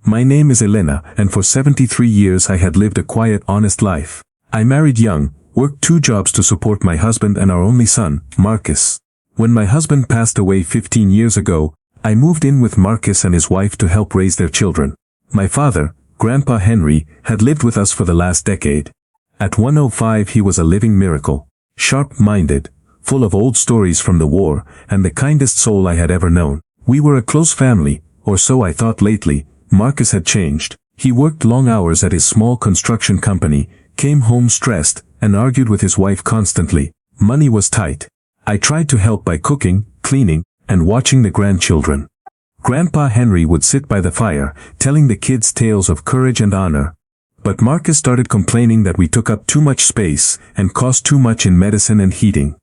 My name is Elena, and for 73 years I had lived a quiet, honest life. I married young, worked 2 jobs to support my husband and our only son, Marcus. When my husband passed away 15 years ago, I moved in with Marcus and his wife to help raise their children. My father, Grandpa Henry, had lived with us for the last decade. At 105 he was a living miracle. Sharp-minded, full of old stories from the war, and the kindest soul I had ever known. We were a close family, or so I thought lately. Marcus had changed. He worked long hours at his small construction company, came home stressed, and argued with his wife constantly. Money was tight. I tried to help by cooking, cleaning, and watching the grandchildren. Grandpa Henry would sit by the fire, telling the kids tales of courage and honor. But Marcus started complaining that we took up too much space and cost too much in medicine and heating.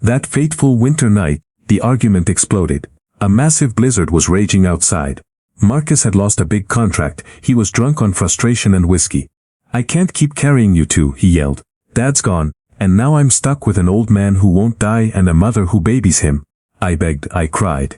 That fateful winter night, the argument exploded. A massive blizzard was raging outside. Marcus had lost a big contract. He was drunk on frustration and whiskey. "I can't keep carrying you two," he yelled. "Dad's gone, and now I'm stuck with an old man who won't die and a mother who babies him." I begged, I cried.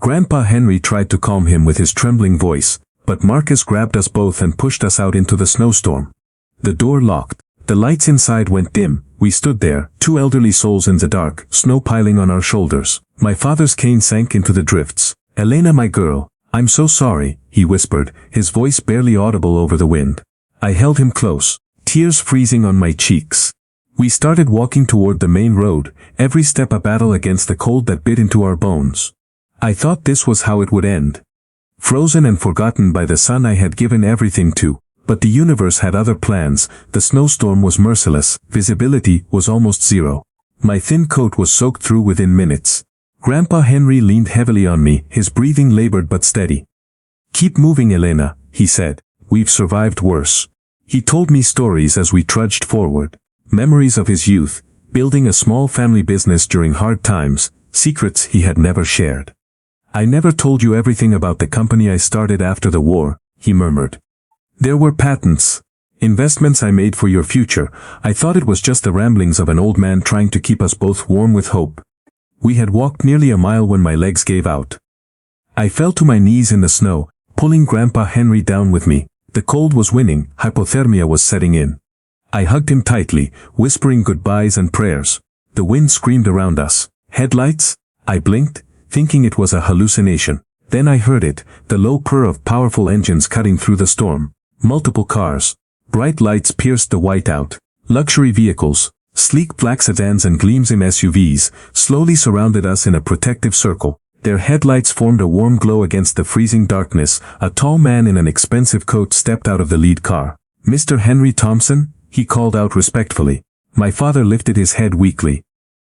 Grandpa Henry tried to calm him with his trembling voice, but Marcus grabbed us both and pushed us out into the snowstorm. The door locked. The lights inside went dim. We stood there, 2 elderly souls in the dark, snow piling on our shoulders. My father's cane sank into the drifts. "Elena, my girl, I'm so sorry," he whispered, his voice barely audible over the wind. I held him close, tears freezing on my cheeks. We started walking toward the main road, every step a battle against the cold that bit into our bones. I thought this was how it would end. Frozen and forgotten by the son I had given everything to. But the universe had other plans. The snowstorm was merciless. Visibility was almost zero. My thin coat was soaked through within minutes. Grandpa Henry leaned heavily on me, his breathing labored but steady. "Keep moving, Elena," he said. "We've survived worse." He told me stories as we trudged forward. Memories of his youth, building a small family business during hard times, secrets he had never shared. "I never told you everything about the company I started after the war," he murmured. "There were patents, investments I made for your future. I thought it was just the ramblings of an old man trying to keep us both warm with hope." We had walked nearly a mile when my legs gave out. I fell to my knees in the snow, pulling Grandpa Henry down with me. The cold was winning, hypothermia was setting in. I hugged him tightly, whispering goodbyes and prayers. The wind screamed around us. "Headlights?" I blinked, thinking it was a hallucination. Then I heard it, the low purr of powerful engines cutting through the storm. Multiple cars. Bright lights pierced the whiteout. Luxury vehicles, sleek black sedans and gleaming SUVs, slowly surrounded us in a protective circle. Their headlights formed a warm glow against the freezing darkness. A tall man in an expensive coat stepped out of the lead car. "Mr. Henry Thompson?" he called out respectfully. My father lifted his head weakly.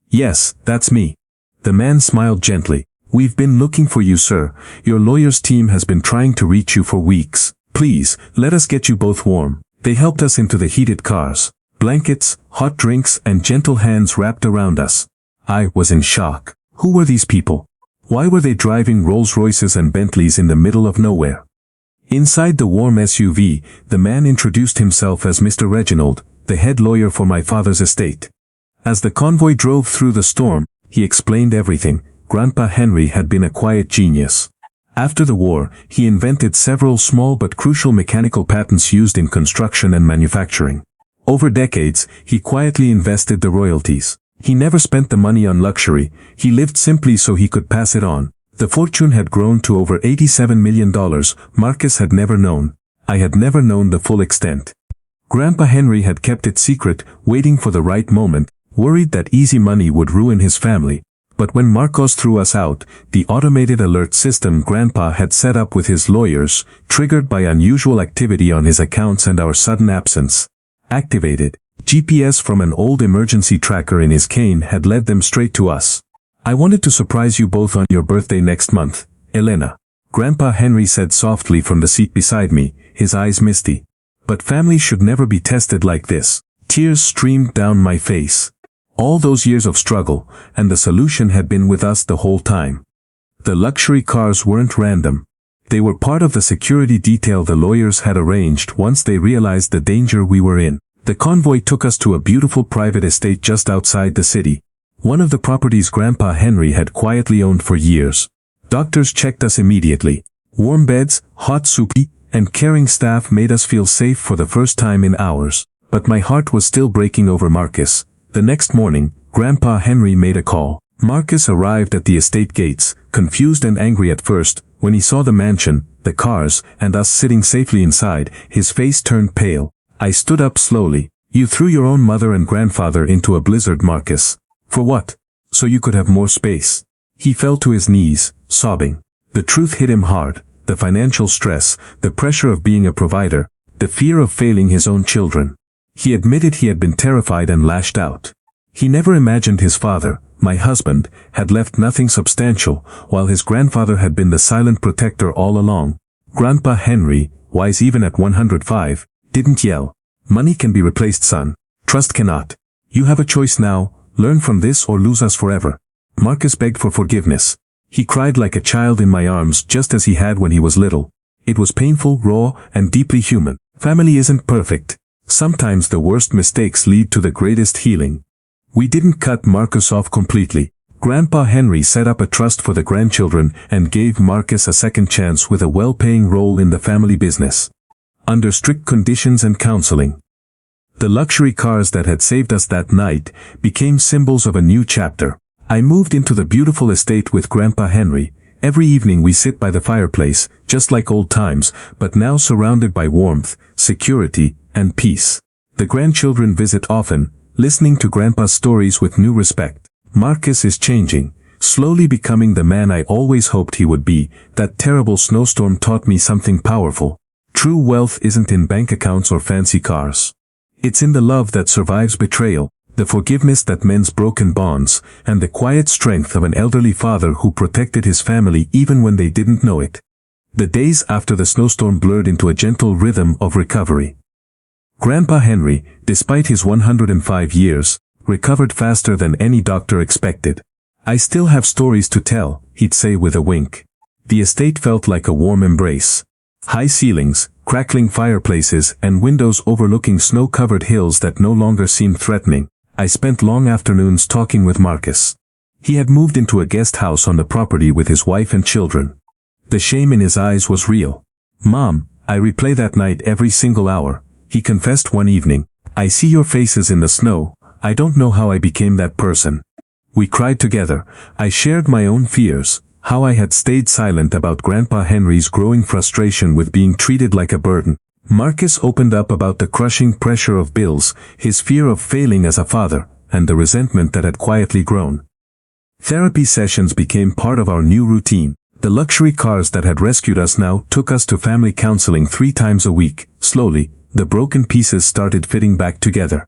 "Yes, that's me." The man smiled gently. "We've been looking for you, sir. Your lawyer's team has been trying to reach you for weeks. Please, let us get you both warm." They helped us into the heated cars. Blankets, hot drinks, and gentle hands wrapped around us. I was in shock. Who were these people? Why were they driving Rolls-Royces and Bentleys in the middle of nowhere? Inside the warm SUV, the man introduced himself as Mr. Reginald, the head lawyer for my father's estate. As the convoy drove through the storm, he explained everything. Grandpa Henry had been a quiet genius. After the war, he invented several small but crucial mechanical patents used in construction and manufacturing. Over decades, he quietly invested the royalties. He never spent the money on luxury. He lived simply so he could pass it on. The fortune had grown to over $87 million. Marcus had never known. I had never known the full extent. Grandpa Henry had kept it secret, waiting for the right moment, worried that easy money would ruin his family. But when Marcos threw us out, the automated alert system Grandpa had set up with his lawyers, triggered by unusual activity on his accounts and our sudden absence, activated. GPS from an old emergency tracker in his cane had led them straight to us. "I wanted to surprise you both on your birthday next month, Elena," Grandpa Henry said softly from the seat beside me, his eyes misty. "But family should never be tested like this." Tears streamed down my face. All those years of struggle, and the solution had been with us the whole time. The luxury cars weren't random. They were part of the security detail the lawyers had arranged once they realized the danger we were in. The convoy took us to a beautiful private estate just outside the city. One of the properties Grandpa Henry had quietly owned for years. Doctors checked us immediately. Warm beds, hot soup, and caring staff made us feel safe for the first time in hours. But my heart was still breaking over Marcus. The next morning, Grandpa Henry made a call. Marcus arrived at the estate gates, confused and angry at first. When he saw the mansion, the cars, and us sitting safely inside, his face turned pale. I stood up slowly. "You threw your own mother and grandfather into a blizzard, Marcus. For what? So you could have more space." He fell to his knees, sobbing. The truth hit him hard. The financial stress, the pressure of being a provider, the fear of failing his own children. He admitted he had been terrified and lashed out. He never imagined his father, my husband, had left nothing substantial, while his grandfather had been the silent protector all along. Grandpa Henry, wise even at 105, didn't yell. "Money can be replaced, son. Trust cannot. You have a choice now, learn from this or lose us forever." Marcus begged for forgiveness. He cried like a child in my arms just as he had when he was little. It was painful, raw, and deeply human. Family isn't perfect. Sometimes the worst mistakes lead to the greatest healing. We didn't cut Marcus off completely. Grandpa Henry set up a trust for the grandchildren and gave Marcus a second chance with a well-paying role in the family business. Under strict conditions and counseling. The luxury cars that had saved us that night became symbols of a new chapter. I moved into the beautiful estate with Grandpa Henry. Every evening we sit by the fireplace, just like old times, but now surrounded by warmth, security, and peace. The grandchildren visit often, listening to Grandpa's stories with new respect. Marcus is changing, slowly becoming the man I always hoped he would be. That terrible snowstorm taught me something powerful. True wealth isn't in bank accounts or fancy cars. It's in the love that survives betrayal, the forgiveness that mends broken bonds, and the quiet strength of an elderly father who protected his family even when they didn't know it. The days after the snowstorm blurred into a gentle rhythm of recovery. Grandpa Henry, despite his 105 years, recovered faster than any doctor expected. "I still have stories to tell," he'd say with a wink. The estate felt like a warm embrace. High ceilings, crackling fireplaces, and windows overlooking snow-covered hills that no longer seemed threatening. I spent long afternoons talking with Marcus. He had moved into a guest house on the property with his wife and children. The shame in his eyes was real. "Mom, I replay that night every single hour," he confessed one evening. "I see your faces in the snow. I don't know how I became that person." We cried together. I shared my own fears, how I had stayed silent about Grandpa Henry's growing frustration with being treated like a burden. Marcus opened up about the crushing pressure of bills, his fear of failing as a father, and the resentment that had quietly grown. Therapy sessions became part of our new routine. The luxury cars that had rescued us now took us to family counseling 3 times a week. Slowly, the broken pieces started fitting back together.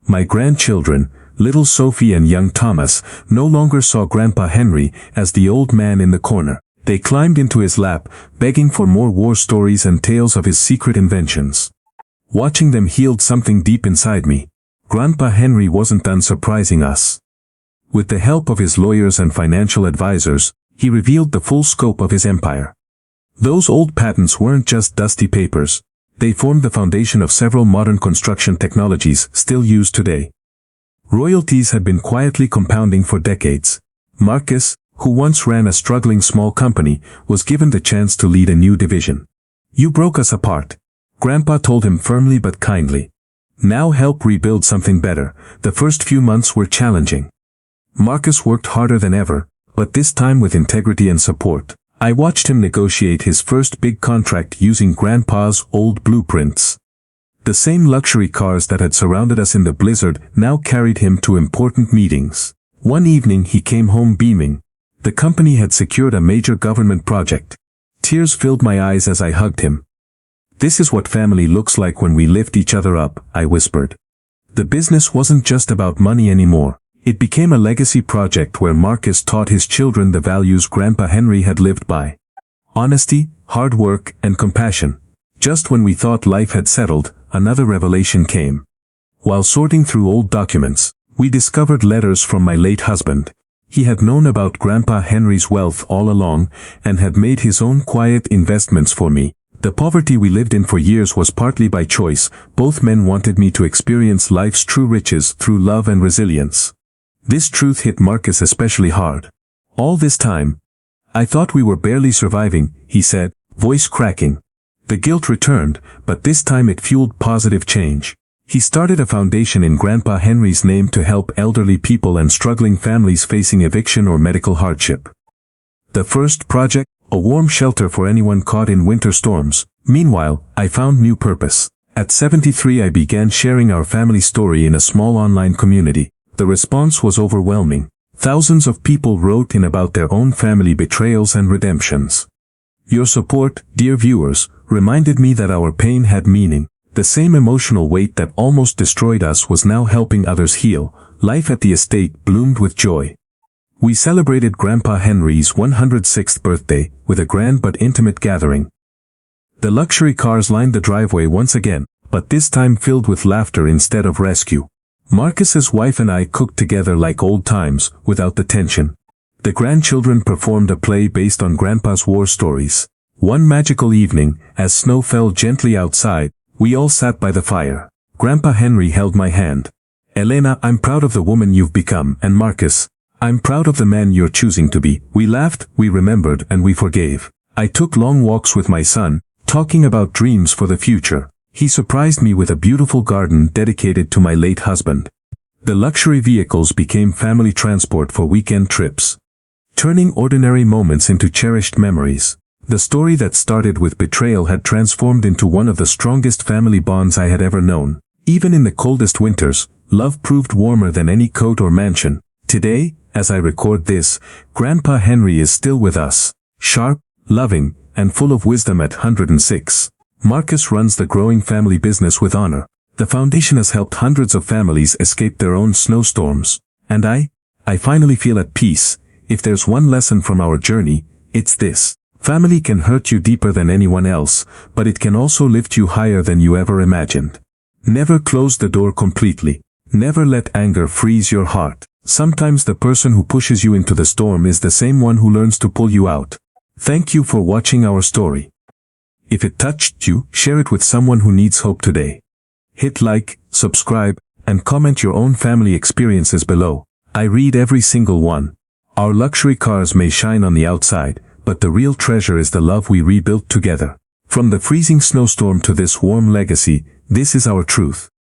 My grandchildren, little Sophie and young Thomas, no longer saw Grandpa Henry as the old man in the corner. They climbed into his lap, begging for more war stories and tales of his secret inventions. Watching them healed something deep inside me. Grandpa Henry wasn't done surprising us. With the help of his lawyers and financial advisors, he revealed the full scope of his empire. Those old patents weren't just dusty papers. They formed the foundation of several modern construction technologies still used today. Royalties had been quietly compounding for decades. Marcus, who once ran a struggling small company, was given the chance to lead a new division. "You broke us apart," Grandpa told him firmly but kindly. "Now help rebuild something better." The first few months were challenging. Marcus worked harder than ever, but this time with integrity and support. I watched him negotiate his first big contract using Grandpa's old blueprints. The same luxury cars that had surrounded us in the blizzard now carried him to important meetings. One evening he came home beaming. The company had secured a major government project. Tears filled my eyes as I hugged him. "This is what family looks like when we lift each other up," I whispered. The business wasn't just about money anymore. It became a legacy project where Marcus taught his children the values Grandpa Henry had lived by. Honesty, hard work, and compassion. Just when we thought life had settled, another revelation came. While sorting through old documents, we discovered letters from my late husband. He had known about Grandpa Henry's wealth all along, and had made his own quiet investments for me. The poverty we lived in for years was partly by choice. Both men wanted me to experience life's true riches through love and resilience. This truth hit Marcus especially hard. "All this time, I thought we were barely surviving," he said. voice cracking. The guilt returned, but this time it fueled positive change. He started a foundation in Grandpa Henry's name to help elderly people and struggling families facing eviction or medical hardship. The first project, a warm shelter for anyone caught in winter storms. Meanwhile, I found new purpose. At 73 I began sharing our family story in a small online community. The response was overwhelming. Thousands of people wrote in about their own family betrayals and redemptions. Your support, dear viewers, reminded me that our pain had meaning. The same emotional weight that almost destroyed us was now helping others heal. Life at the estate bloomed with joy. We celebrated Grandpa Henry's 106th birthday with a grand but intimate gathering. The luxury cars lined the driveway once again, but this time filled with laughter instead of rescue. Marcus's wife and I cooked together like old times, without the tension. The grandchildren performed a play based on Grandpa's war stories. One magical evening, as snow fell gently outside, we all sat by the fire. Grandpa Henry held my hand. Elena, I'm proud of the woman you've become, and Marcus, I'm proud of the man you're choosing to be. We laughed, we remembered, and we forgave. I took long walks with my son, talking about dreams for the future. He surprised me with a beautiful garden dedicated to my late husband. The luxury vehicles became family transport for weekend trips, turning ordinary moments into cherished memories. The story that started with betrayal had transformed into one of the strongest family bonds I had ever known. Even in the coldest winters, love proved warmer than any coat or mansion. Today, as I record this, Grandpa Henry is still with us, sharp, loving, and full of wisdom at 106. Marcus runs the growing family business with honor. The foundation has helped hundreds of families escape their own snowstorms. And I finally feel at peace. If there's one lesson from our journey, it's this. Family can hurt you deeper than anyone else, but it can also lift you higher than you ever imagined. Never close the door completely. Never let anger freeze your heart. Sometimes the person who pushes you into the storm is the same one who learns to pull you out. Thank you for watching our story. If it touched you, share it with someone who needs hope today. Hit like, subscribe, and comment your own family experiences below. I read every single one. Our luxury cars may shine on the outside, but the real treasure is the love we rebuilt together. From the freezing snowstorm to this warm legacy, this is our truth.